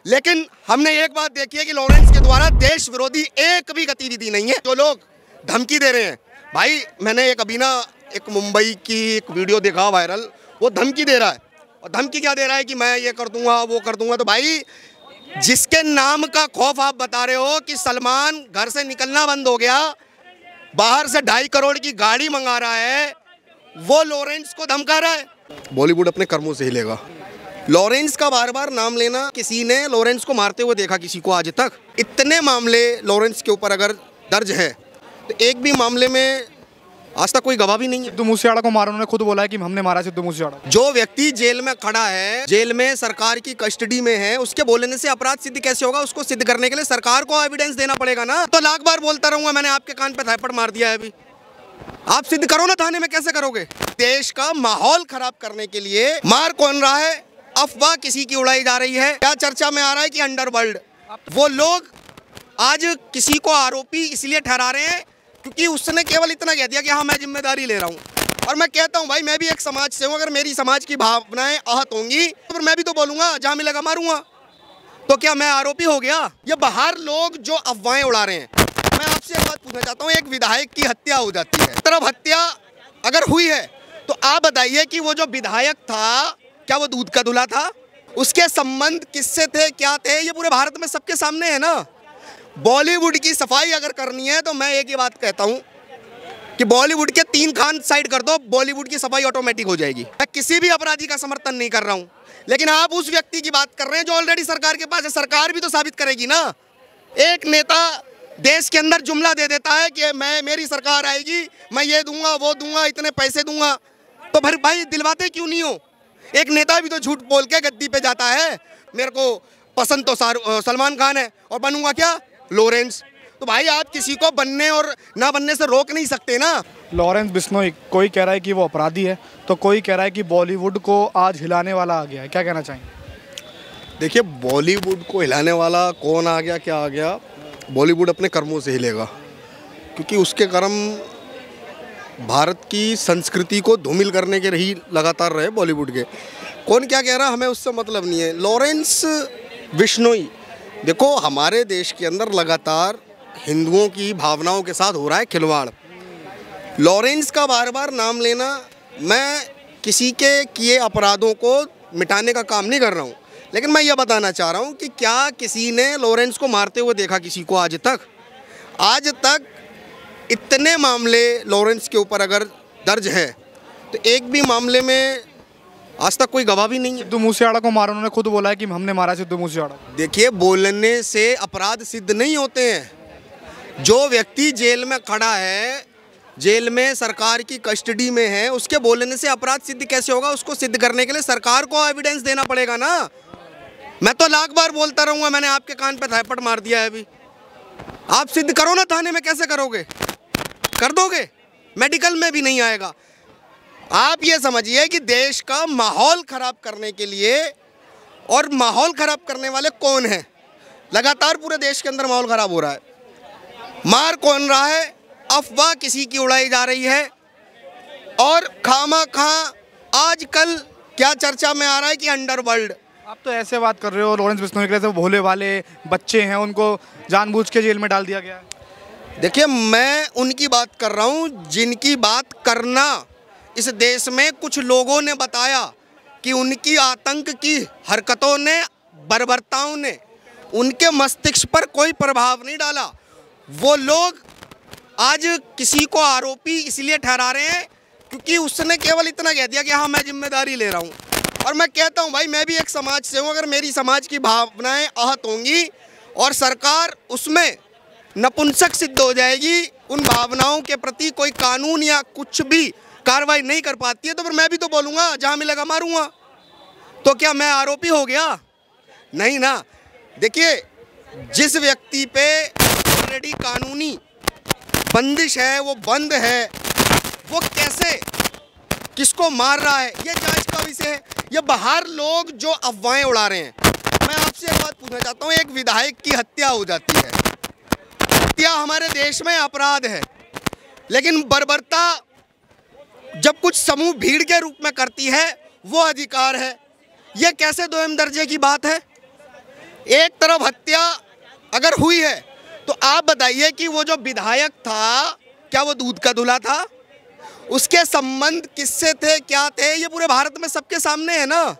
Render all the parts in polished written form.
लेकिन हमने एक बात देखी है कि लॉरेंस के द्वारा देश विरोधी एक भी गतिविधि नहीं है। जो लोग धमकी दे रहे हैं, भाई मैंने एक मुंबई की एक वीडियो देखा वायरल, वो धमकी दे रहा है। और धमकी क्या दे रहा है कि मैं ये कर दूंगा वो कर दूंगा। तो भाई जिसके नाम का खौफ आप बता रहे हो कि सलमान घर से निकलना बंद हो गया, बाहर से 2.5 करोड़ की गाड़ी मंगा रहा है, वो लॉरेंस को धमका रहा है। बॉलीवुड अपने कर्मों से हिलेगा। लॉरेंस का बार बार नाम लेना, किसी ने लॉरेंस को मारते हुए देखा किसी को आज तक? इतने मामले लॉरेंस के ऊपर अगर दर्ज है तो एक भी मामले में आज तक कोई गवाह भी नहीं है। सिद्धू मूसेवाला को मारा, उन्होंने खुद बोला है कि हमने मारा सिद्धू मूसेवाला। जो व्यक्ति जेल में खड़ा है, जेल में सरकार की कस्टडी में है, उसके बोलने से अपराध सिद्ध कैसे होगा? उसको सिद्ध करने के लिए सरकार को एविडेंस देना पड़ेगा ना। तो लाख बार बोलता रहूंगा, मैंने आपके कान पे थप्पड़ मार दिया है अभी। आप सिद्ध करो ना, थाने में कैसे करोगे? देश का माहौल खराब करने के लिए मार कौन रहा है? अफवाह किसी की उड़ाई जा रही है। क्या चर्चा में आ रहा है कि अंडरवर्ल्ड, वो लोग आज किसी को आरोपी इसलिए ठहरा रहे हैं क्योंकि उसने केवल इतना कह दिया कि हाँ मैं जिम्मेदारी ले रहा हूँ। और मैं कहता हूँ भाई, मैं भी एक समाज से हूँ, अगर मेरी समाज की भावनाएं आहत होंगी तो फिर मैं भी तो बोलूँगा, जहाँ मिलेगा मारूंगा। तो क्या मैं आरोपी हो गया? ये बाहर लोग जो अफवाहें उड़ा रहे हैं, मैं आपसे एक बात पूछना चाहता हूँ। एक विधायक की हत्या हो जाती है, तरफ हत्या अगर हुई है तो आप बताइए कि वो जो विधायक था, क्या वो दूध का दूल्हा था? उसके संबंध किससे थे, क्या थे? ये पूरे भारत में सबके सामने है ना। बॉलीवुड की सफाई अगर करनी है तो मैं एक ही बात कहता हूं कि बॉलीवुड के 3 खान साइड कर दो, बॉलीवुड की सफाई ऑटोमेटिक हो जाएगी। मैं किसी भी अपराधी का समर्थन नहीं कर रहा हूं, लेकिन आप उस व्यक्ति की बात कर रहे हैं जो ऑलरेडी सरकार के पास है। सरकार भी तो साबित करेगी ना। एक नेता देश के अंदर जुमला दे देता है कि मेरी सरकार आएगी, मैं ये दूंगा वो दूंगा, इतने पैसे दूंगा, तो फिर भाई दिलवाते क्यों नहीं हो? एक नेता भी तो झूठ बोल के गद्दी पे जाता है, मेरे को पसंद तो सलमान खान है और बनूंगा क्या? लॉरेंस। तो भाई आप किसी को बनने और ना बनने से रोक नहीं सकते ना। लॉरेंस बिश्नोई, कोई कह रहा है कि वो अपराधी है, तो कोई कह रहा है कि बॉलीवुड को आज हिलाने वाला आ गया है। क्या कहना चाहेंगे? देखिए, बॉलीवुड को हिलाने वाला कौन आ गया, क्या आ गया? बॉलीवुड अपने कर्मों से हिलेगा, क्योंकि उसके कर्म भारत की संस्कृति को धूमिल करने के रही लगातार रहे बॉलीवुड के। कौन क्या कह रहा, हमें उससे मतलब नहीं है। लॉरेंस बिश्नोई, देखो हमारे देश के अंदर लगातार हिंदुओं की भावनाओं के साथ हो रहा है खिलवाड़। लॉरेंस का बार बार नाम लेना, मैं किसी के किए अपराधों को मिटाने का काम नहीं कर रहा हूँ, लेकिन मैं ये बताना चाह रहा हूँ कि क्या किसी ने लॉरेंस को मारते हुए देखा किसी को आज तक? आज तक इतने मामले लॉरेंस के ऊपर अगर दर्ज है तो एक भी मामले में आज तक कोई गवाह भी नहीं है। सिद्धू मूसेवाला को मारा, उन्होंने खुद बोला है कि हमने मारा सिद्धू मूसेवाला। देखिए, बोलने से अपराध सिद्ध नहीं होते हैं। जो व्यक्ति जेल में खड़ा है, जेल में सरकार की कस्टडी में है, उसके बोलने से अपराध सिद्ध कैसे होगा? उसको सिद्ध करने के लिए सरकार को एविडेंस देना पड़ेगा ना। मैं तो लाख बार बोलता रहूंगा, मैंने आपके कान पे थप्पड़ मार दिया है अभी। आप सिद्ध करो ना, थाने में कैसे करोगे? कर दोगे? मेडिकल में भी नहीं आएगा। आप ये समझिए कि देश का माहौल खराब करने के लिए, और माहौल खराब करने वाले कौन हैं? लगातार पूरे देश के अंदर माहौल खराब हो रहा है। मार कौन रहा है? अफवाह किसी की उड़ाई जा रही है। और खामा-खा आजकल क्या चर्चा में आ रहा है कि अंडरवर्ल्ड। आप तो ऐसे बात कर रहे हो, लॉरेंस बिश्नोई के जैसे भोले वाले बच्चे हैं, उनको जानबूझ के जेल में डाल दिया गया है। देखिए, मैं उनकी बात कर रहा हूँ जिनकी बात करना इस देश में कुछ लोगों ने बताया कि उनकी आतंक की हरकतों ने, बर्बरताओं ने उनके मस्तिष्क पर कोई प्रभाव नहीं डाला। वो लोग आज किसी को आरोपी इसलिए ठहरा रहे हैं क्योंकि उसने केवल इतना कह दिया कि हाँ मैं जिम्मेदारी ले रहा हूँ। और मैं कहता हूँ भाई, मैं भी एक समाज से हूँ, अगर मेरी समाज की भावनाएं आहत होंगी और सरकार उसमें नपुंसक सिद्ध हो जाएगी, उन भावनाओं के प्रति कोई कानून या कुछ भी कार्रवाई नहीं कर पाती है, तो फिर मैं भी तो बोलूँगा, जहाँ मिलेगा मारूंगा। तो क्या मैं आरोपी हो गया? नहीं ना। देखिए, जिस व्यक्ति पे ऑलरेडी कानूनी बंदिश है, वो बंद है, वो कैसे किसको मार रहा है, ये जांच का विषय है। ये बाहर लोग जो अफवाहें उड़ा रहे हैं, मैं आपसे एक बात पूछना चाहता हूँ। एक विधायक की हत्या हो जाती है, हत्या हमारे देश में अपराध है, लेकिन बर्बरता जब कुछ समूह भीड़ के रूप में करती है वो अधिकार है। ये कैसे दोयम दर्जे की बात है? एक तरफ हत्या अगर हुई है तो आप बताइए कि वो जो विधायक था क्या वो दूध का दूल्हा था? उसके संबंध किससे थे, क्या थे, ये पूरे भारत में सबके सामने है ना।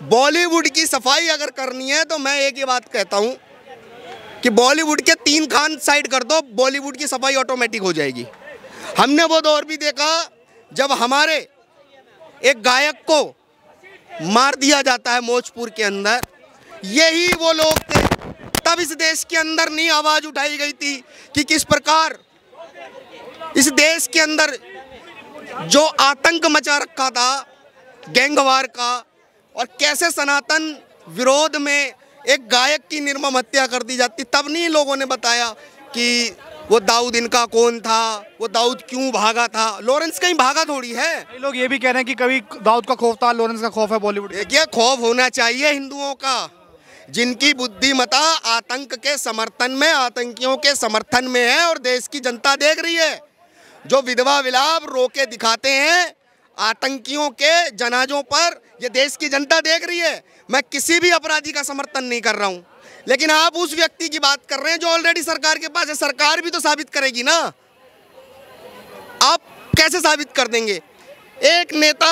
बॉलीवुड की सफाई अगर करनी है तो मैं एक ही बात कहता हूँ कि बॉलीवुड के 3 खान साइड कर दो, बॉलीवुड की सफाई ऑटोमेटिक हो जाएगी। हमने वो दौर भी देखा जब हमारे एक गायक को मार दिया जाता है मौजपुर के अंदर। यही वो लोग थे, तब इस देश के अंदर नहीं आवाज उठाई गई थी कि किस प्रकार इस देश के अंदर जो आतंक मचा रखा था गैंगवार का, और कैसे सनातन विरोध में एक गायक की निर्मम हत्या कर दी जाती, तब नहीं लोगों ने बताया कि वो दाऊद इनका कौन था, वो दाऊद क्यों भागा था। लॉरेंस कहीं भागा थोड़ी है। कई लोग ये भी कह रहे हैं कि कभी दाऊद का खौफ था, लॉरेंस का खौफ है बॉलीवुड। देखिए, खौफ होना चाहिए हिंदुओं का, जिनकी बुद्धिमता आतंक के समर्थन में, आतंकियों के समर्थन में है, और देश की जनता देख रही है। जो विधवा विलाप रोके दिखाते हैं आतंकियों के जनाजों पर, ये देश की जनता देख रही है। मैं किसी भी अपराधी का समर्थन नहीं कर रहा हूं, लेकिन आप उस व्यक्ति की बात कर रहे हैं जो ऑलरेडी सरकार के पास है। सरकार भी तो साबित करेगी ना। आप कैसे साबित कर देंगे? एक नेता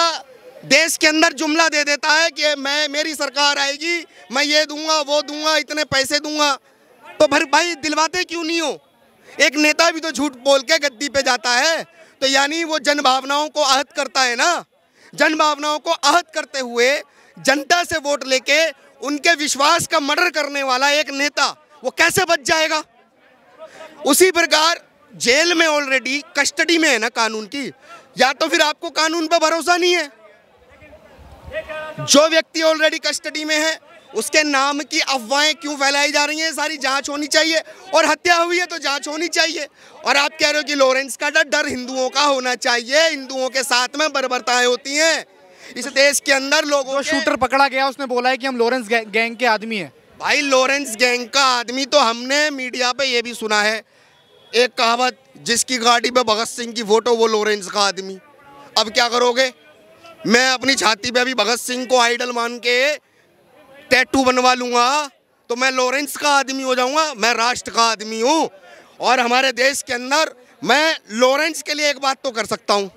देश के अंदर जुमला दे देता है कि मेरी सरकार आएगी, मैं ये दूंगा, वो दूंगा, इतने पैसे दूंगा, तो फिर भाई दिलवाते क्यों नहीं हो? एक नेता भी तो झूठ बोल के गद्दी पे जाता है, तो यानी वो जन भावनाओं को आहत करता है ना। जन भावनाओं को आहत करते हुए जनता से वोट लेके उनके विश्वास का मर्डर करने वाला एक नेता वो कैसे बच जाएगा? उसी प्रकार जेल में ऑलरेडी कस्टडी में है ना कानून की, या तो फिर आपको कानून पर भरोसा नहीं है। जो व्यक्ति ऑलरेडी कस्टडी में है उसके नाम की अफवाहें क्यों फैलाई जा रही हैं? सारी जांच होनी चाहिए, और हत्या हुई है तो जांच होनी चाहिए। और आप कह रहे हो कि लॉरेंस का डर हिंदुओं का होना चाहिए, हिंदुओं के साथ में बर्बरताएं होती हैं इस देश के अंदर। लोगों शूटर पकड़ा गया उसने बोला है कि हम लॉरेंस गैंग के आदमी हैं। भाई लॉरेंस गैंग का आदमी तो हमने मीडिया पे ये भी सुना है, एक कहावत, जिसकी गाड़ी पे भगत सिंह की फोटो वो लॉरेंस का आदमी। अब क्या करोगे? मैं अपनी छाती पे अभी भगत सिंह को आइडल मान के टैटू बनवा लूंगा तो मैं लॉरेंस का आदमी हो जाऊंगा? मैं राष्ट्र का आदमी हूं, और हमारे देश के अंदर मैं लॉरेंस के लिए एक बात तो कर सकता हूं,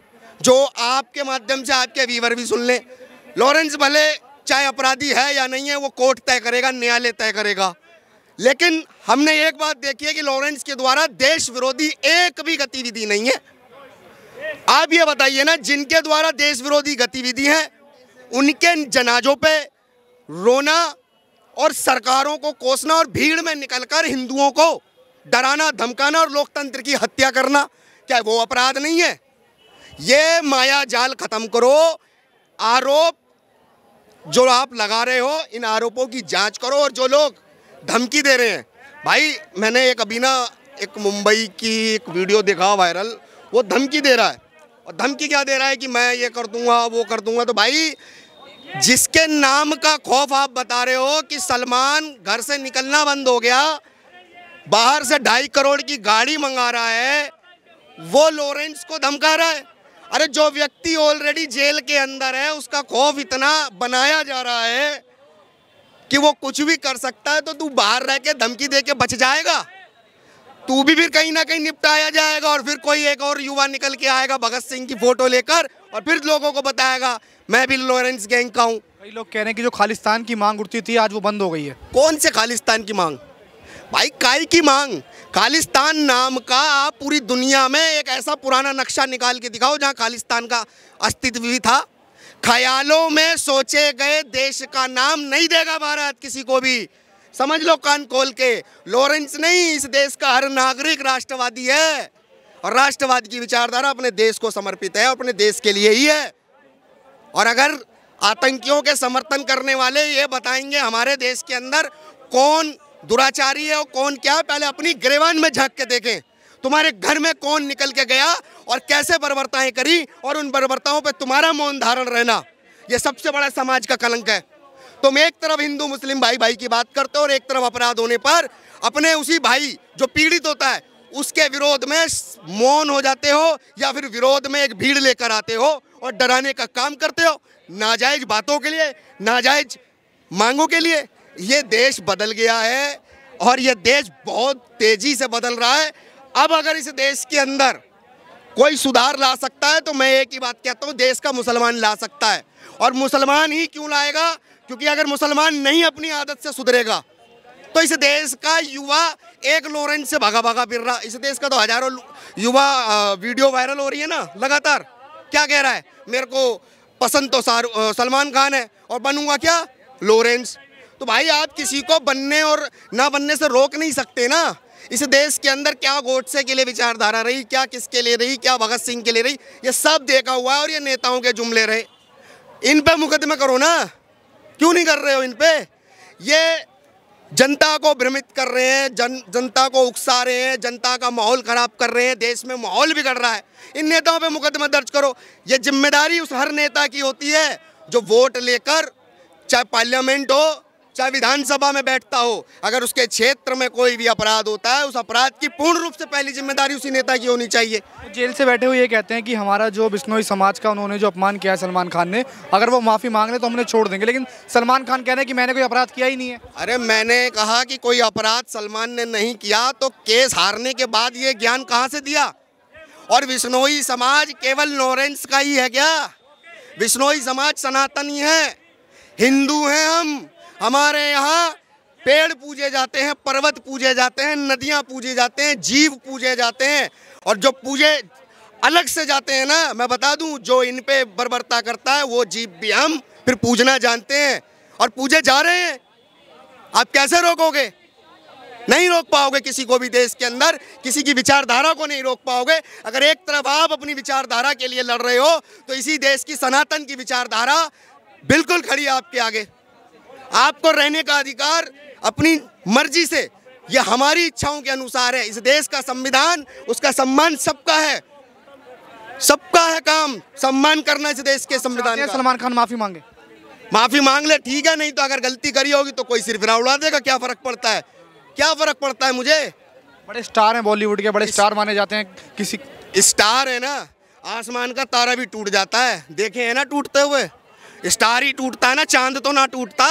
जो आपके माध्यम से आपके व्यूअर भी सुन लें। लॉरेंस भले चाहे अपराधी है या नहीं है, वो कोर्ट तय करेगा, न्यायालय तय करेगा, लेकिन हमने एक बात देखी है कि लॉरेंस के द्वारा देश विरोधी एक भी गतिविधि नहीं है। आप ये बताइए ना, जिनके द्वारा देश विरोधी गतिविधि है उनके जनाजों पे रोना और सरकारों को कोसना और भीड़ में निकलकर हिंदुओं को डराना, धमकाना और लोकतंत्र की हत्या करना, क्या वो अपराध नहीं है? ये माया जाल खत्म करो। आरोप जो आप लगा रहे हो, इन आरोपों की जांच करो। और जो लोग धमकी दे रहे हैं, भाई मैंने अभी एक मुंबई की एक वीडियो देखा वायरल, वो धमकी दे रहा है। और धमकी क्या दे रहा है कि मैं ये कर दूंगा, वो कर दूंगा। तो भाई जिसके नाम का खौफ आप बता रहे हो कि सलमान घर से निकलना बंद हो गया, बाहर से 2.5 करोड़ की गाड़ी मंगा रहा है, वो लॉरेंस को धमका रहा है। अरे जो व्यक्ति ऑलरेडी जेल के अंदर है उसका खौफ इतना बनाया जा रहा है कि वो कुछ भी कर सकता है, तो तू बाहर रह के धमकी दे के बच जाएगा? तू भी फिर कहीं ना कहीं निपटाया जाएगा, और फिर कोई एक और युवा निकल के आएगा भगत सिंह की फोटो लेकर, और फिर लोगों को बताएगा मैं भी लॉरेंस गैंग का हूँ। कई लोग कह रहे हैं कि जो खालिस्तान की मांग उठती थी आज वो बंद हो गई है। कौन से खालिस्तान की मांग? भाई काय की मांग? खालिस्तान नाम का आप पूरी दुनिया में एक ऐसा पुराना नक्शा निकाल के दिखाओ जहाँ खालिस्तान का अस्तित्व भी था। ख्यालों में सोचे गए देश का नाम नहीं देगा भारत किसी को भी, समझ लो कान खोल के। लॉरेंस नहीं, इस देश का हर नागरिक राष्ट्रवादी है, और राष्ट्रवाद की विचारधारा अपने देश को समर्पित है, अपने देश के लिए ही है। और अगर आतंकियों के समर्थन करने वाले ये बताएंगे हमारे देश के अंदर कौन दुराचारी है और कौन क्या है, पहले अपनी गिरेबान में झांक के देखें। तुम्हारे घर में कौन निकल के गया और कैसे बर्बरताएं करी, और उन बर्बरताओं पे तुम्हारा मौन धारण रहना, ये सबसे बड़ा समाज का कलंक है। तुम एक तरफ हिंदू मुस्लिम भाई भाई की बात करते हो, और एक तरफ अपराध होने पर अपने उसी भाई जो पीड़ित होता है उसके विरोध में मौन हो जाते हो, या फिर विरोध में एक भीड़ लेकर आते हो और डराने का काम करते हो, नाजायज बातों के लिए, नाजायज मांगों के लिए। ये देश बदल गया है और ये देश बहुत तेजी से बदल रहा है। अब अगर इस देश के अंदर कोई सुधार ला सकता है तो मैं एक ही बात कहता हूँ, देश का मुसलमान ला सकता है। और मुसलमान ही क्यों लाएगा? क्योंकि अगर मुसलमान नहीं अपनी आदत से सुधरेगा तो इस देश का युवा एक लॉरेंस से भागा भागा फिर रहा। इस देश का तो हजारों युवा वीडियो वायरल हो रही है ना लगातार, क्या कह रहा है, मेरे को पसंद तो सलमान खान है और बनूंगा क्या, लॉरेंस। तो भाई आप किसी को बनने और ना बनने से रोक नहीं सकते ना। इस देश के अंदर क्या गोडसे के लिए विचारधारा रही, क्या किसके लिए रही, क्या भगत सिंह के लिए रही, ये सब देखा हुआ है। और ये नेताओं के जुमले रहे, इन पे मुकदमे करो ना, क्यों नहीं कर रहे हो इन पे? ये जनता को भ्रमित कर रहे हैं, जनता को उकसा रहे हैं, जनता का माहौल खराब कर रहे हैं, देश में माहौल बिगड़ रहा है। इन नेताओं पे मुकदमा दर्ज करो। ये जिम्मेदारी उस हर नेता की होती है जो वोट लेकर, चाहे पार्लियामेंट हो चाहे विधानसभा में बैठता हो, अगर उसके क्षेत्र में कोई भी अपराध होता है, उस अपराध की पूर्ण रूप से पहली जिम्मेदारी उसी नेता की होनी चाहिए। जेल से बैठे हुए ये कहते हैं कि हमारा जो बिश्नोई समाज का उन्होंने जो अपमान किया है सलमान खान ने, अगर वो माफ़ी मांग ले तो हमने छोड़ देंगे। लेकिन सलमान खान कह रहे हैं कि मैंने कोई अपराध किया ही नहीं है। अरे मैंने कहा कि कोई अपराध सलमान ने नहीं किया तो केस हारने के बाद ये ज्ञान कहाँ से दिया? और बिश्नोई समाज केवल लॉरेंस का ही है क्या? बिश्नोई समाज सनातनी है, हिंदू हैं हम। हमारे यहाँ पेड़ पूजे जाते हैं, पर्वत पूजे जाते हैं, नदियाँ पूजे जाते हैं, जीव पूजे जाते हैं। और जो पूजे अलग से जाते हैं ना, मैं बता दूं, जो इन पे बर्बरता करता है वो जीव भी हम फिर पूजना जानते हैं और पूजे जा रहे हैं। आप कैसे रोकोगे? नहीं रोक पाओगे किसी को भी। देश के अंदर किसी की विचारधारा को नहीं रोक पाओगे। अगर एक तरफ आप अपनी विचारधारा के लिए लड़ रहे हो तो इसी देश की सनातन की विचारधारा बिल्कुल खड़ी है आपके आगे। आपको रहने का अधिकार अपनी मर्जी से, यह हमारी इच्छाओं के अनुसार है। इस देश का संविधान, उसका सम्मान सबका है, सबका है काम सम्मान करना इस देश के संविधान का। सलमान खान माफी मांगे, माफी मांग ले, ठीक है। नहीं तो अगर गलती करी होगी तो कोई सिर्फ उड़ा देगा, क्या फर्क पड़ता है? क्या फर्क पड़ता है मुझे? बड़े स्टार हैं, बॉलीवुड के बड़े स्टार माने जाते हैं। किसी स्टार है ना, आसमान का तारा भी टूट जाता है, देखे है ना टूटते हुए। स्टार ही टूटता है ना, चांद तो ना टूटता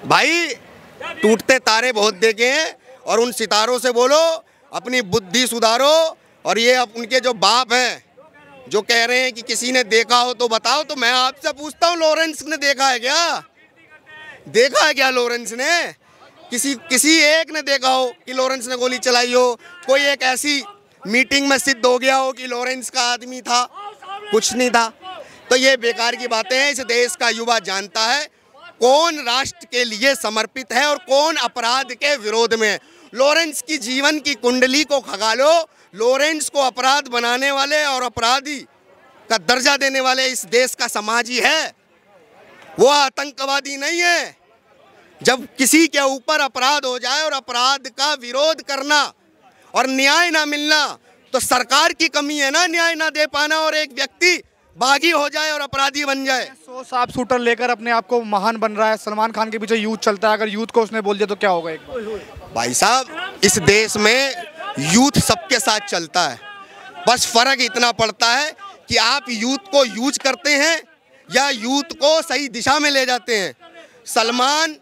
भाई। टूटते तारे बहुत देखे हैं और उन सितारों से बोलो अपनी बुद्धि सुधारो। और ये अब उनके जो बाप हैं जो कह रहे हैं कि किसी ने देखा हो तो बताओ, तो मैं आपसे पूछता हूँ, लॉरेंस ने देखा है क्या? देखा है क्या लॉरेंस ने? किसी एक ने देखा हो कि लॉरेंस ने गोली चलाई हो? कोई एक ऐसी मीटिंग में सिद्ध हो गया हो कि लॉरेंस का आदमी था? कुछ नहीं था। तो ये बेकार की बातें हैं। इस देश का युवा जानता है कौन राष्ट्र के लिए समर्पित है और कौन अपराध के विरोध में है। लॉरेंस की जीवन की कुंडली को खगा लो, लॉरेंस को अपराध बनाने वाले और अपराधी का दर्जा देने वाले इस देश का समाज ही है, वो आतंकवादी नहीं है। जब किसी के ऊपर अपराध हो जाए और अपराध का विरोध करना और न्याय ना मिलना, तो सरकार की कमी है ना, न्याय ना दे पाना, और एक व्यक्ति बागी हो जाए और अपराधी बन जाए। 100 साफ शूटर लेकर अपने आप को महान बन रहा है। सलमान खान के पीछे यूथ चलता है, अगर यूथ को उसने बोल दिया तो क्या होगा? एक भाई साहब, इस देश में यूथ सबके साथ चलता है, बस फर्क इतना पड़ता है कि आप यूथ को यूज करते हैं या यूथ को सही दिशा में ले जाते हैं। सलमान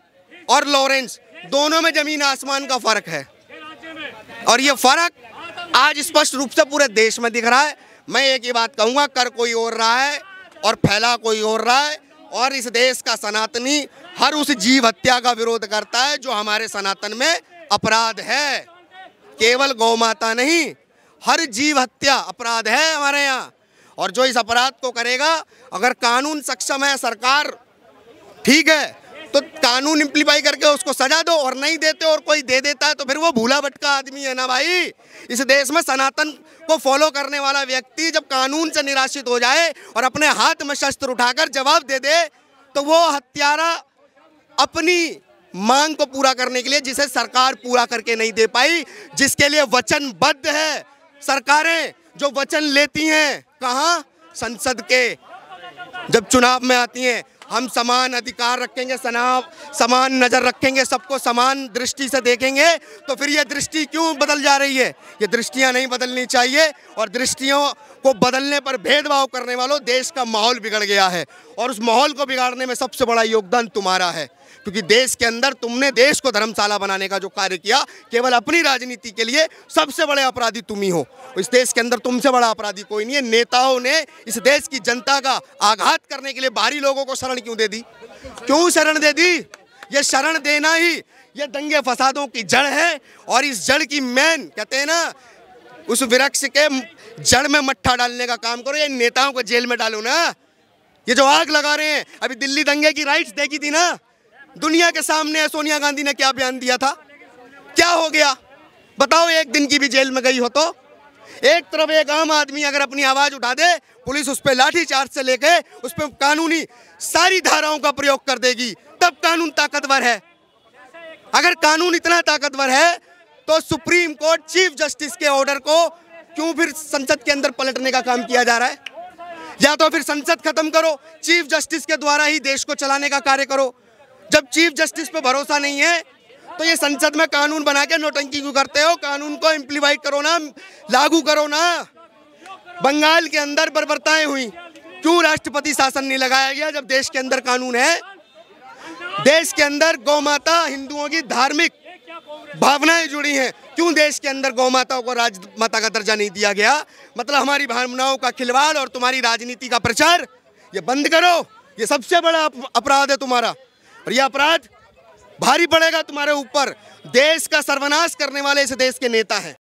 और लॉरेंस दोनों में जमीन आसमान का फर्क है और ये फर्क आज स्पष्ट रूप से पूरे देश में दिख रहा है। मैं एक ही बात कहूँगा, कर कोई और रहा है और फैला कोई और रहा है। और इस देश का सनातनी हर उस जीव हत्या का विरोध करता है जो हमारे सनातन में अपराध है। केवल गौ माता नहीं, हर जीव हत्या अपराध है हमारे यहाँ। और जो इस अपराध को करेगा, अगर कानून सक्षम है, सरकार ठीक है, तो कानून इम्प्लीफाई करके उसको सजा दो, और नहीं देते और कोई दे देता है तो फिर वो भूला भटका आदमी है ना भाई। इस देश में सनातन को फॉलो करने वाला व्यक्ति जब कानून से निराशित हो जाए और अपने हाथ में शस्त्र उठाकर जवाब दे दे, तो वो हत्यारा अपनी मांग को पूरा करने के लिए, जिसे सरकार पूरा करके नहीं दे पाई, जिसके लिए वचनबद्ध है सरकारें, जो वचन लेती हैं कहाँ? संसद के जब चुनाव में आती हैं, हम समान अधिकार रखेंगे, समान नज़र रखेंगे, सबको समान दृष्टि से देखेंगे, तो फिर ये दृष्टि क्यों बदल जा रही है? ये दृष्टियां नहीं बदलनी चाहिए। और दृष्टियों को बदलने पर भेदभाव करने वालों, देश का माहौल बिगड़ गया है और उस माहौल को बिगाड़ने में सबसे बड़ा योगदान तुम्हारा है। क्योंकि देश के अंदर तुमने देश को धर्मशाला बनाने का जो कार्य किया, केवल अपनी राजनीति के लिए, सबसे बड़े अपराधी तुम ही हो। इस देश के अंदर तुमसे बड़ा अपराधी कोई नहीं है। नेताओं ने इस देश की जनता का आघात करने के लिए बाहरी लोगों को शरण क्यों दे दी? क्यों शरण दे दी? ये शरण देना ही ये दंगे फसादों की जड़ है। और इस जड़ की मैन, कहते हैं ना, उस वृक्ष के जड़ में मट्ठा डालने का काम करो। ये नेताओं को जेल में डालो ना। ये जो आग लगा रहे हैं, अभी दिल्ली दंगे की राइट्स देखी थी ना, दुनिया के सामने सोनिया गांधी ने क्या बयान दिया था? क्या हो गया बताओ? एक दिन की भी जेल में गई हो तो? एक तरफ एक आम आदमी अगर अपनी आवाज उठा दे, पुलिस उस पर लाठीचार्ज से लेके उस पर कानूनी सारी धाराओं का प्रयोग कर देगी, तब कानून ताकतवर है। अगर कानून इतना ताकतवर है तो सुप्रीम कोर्ट चीफ जस्टिस के ऑर्डर को क्यों फिर संसद के अंदर पलटने का काम किया जा रहा है? या तो फिर संसद खत्म करो, चीफ जस्टिस के द्वारा ही देश को चलाने का कार्य करो। जब चीफ जस्टिस पे भरोसा नहीं है तो ये संसद में कानून बना के नौटंकी क्यों करते हो? कानून को इम्प्लीमेंट करो ना, लागू करो ना। बंगाल के अंदर बर्बरताएं हुई, क्यों राष्ट्रपति शासन नहीं लगाया गया जब देश के अंदर कानून है? देश के अंदर गौ माता, हिंदुओं की धार्मिक भावनाएं जुड़ी हैं, क्यों देश के अंदर गौ माताओं को राजमाता का दर्जा नहीं दिया गया? मतलब हमारी भावनाओं का खिलवाड़ और तुम्हारी राजनीति का प्रचार, ये बंद करो। ये सबसे बड़ा अपराध है तुम्हारा, और ये अपराध भारी पड़ेगा तुम्हारे ऊपर। देश का सर्वनाश करने वाले इस देश के नेता हैं।